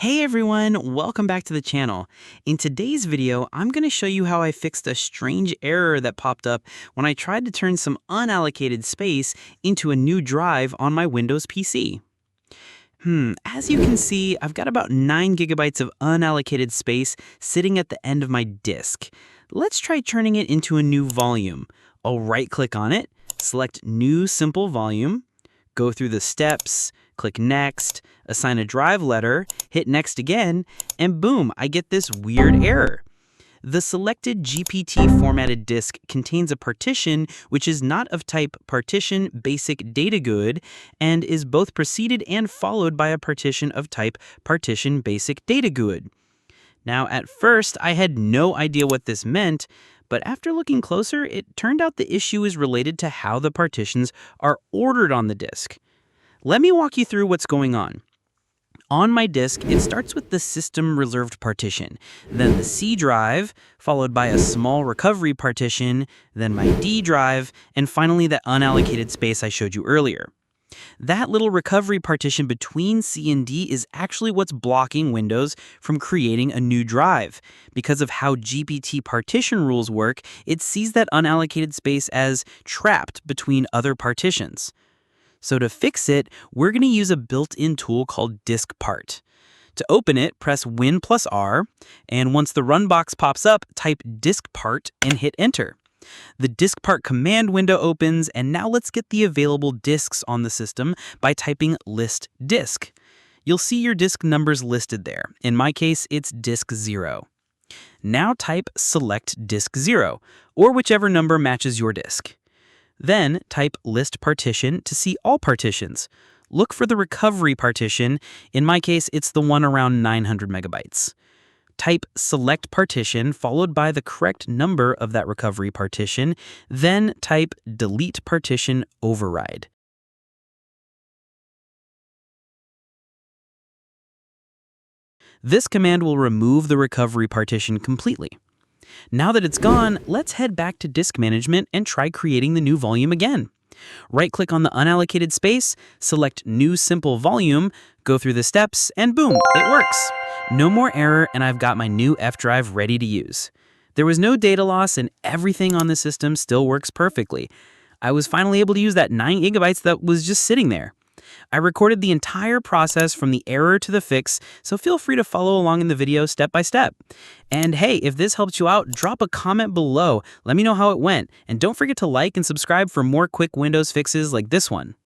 Hey everyone, welcome back to the channel. In today's video, I'm going to show you how I fixed a strange error that popped up when I tried to turn some unallocated space into a new drive on my Windows PC. As you can see, I've got about 9 gigabytes of unallocated space sitting at the end of my disk. Let's try turning it into a new volume. I'll right-click on it, select New Simple Volume, go through the steps, click Next, assign a drive letter, hit Next again, and boom, I get this weird error. The selected GPT formatted disk contains a partition which is not of type Partition Basic Data Good and is both preceded and followed by a partition of type Partition Basic Data Good. Now, at first, I had no idea what this meant, but after looking closer, it turned out the issue is related to how the partitions are ordered on the disk. Let me walk you through what's going on. On my disk, it starts with the system reserved partition, then the C drive, followed by a small recovery partition, then my D drive, and finally the unallocated space I showed you earlier. That little recovery partition between C and D is actually what's blocking Windows from creating a new drive. Because of how GPT partition rules work, it sees that unallocated space as trapped between other partitions. So to fix it, we're going to use a built-in tool called DiskPart. To open it, press Win+R, and once the run box pops up, type DiskPart and hit Enter. The DiskPart command window opens, and now let's get the available disks on the system by typing list disk. You'll see your disk numbers listed there. In my case, it's disk 0. Now type select disk 0, or whichever number matches your disk. Then type list partition to see all partitions. Look for the recovery partition. In my case, it's the one around 900 megabytes. Type select partition followed by the correct number of that recovery partition, then type delete partition override. This command will remove the recovery partition completely. Now that it's gone, let's head back to disk management and try creating the new volume again. Right-click on the unallocated space, select New Simple Volume, go through the steps, and boom, it works. No more error, and I've got my new F drive ready to use. There was no data loss, and everything on the system still works perfectly. I was finally able to use that 9 gigabytes that was just sitting there. I recorded the entire process from the error to the fix, so feel free to follow along in the video step by step. And hey, if this helped you out, drop a comment below. Let me know how it went. And don't forget to like and subscribe for more quick Windows fixes like this one.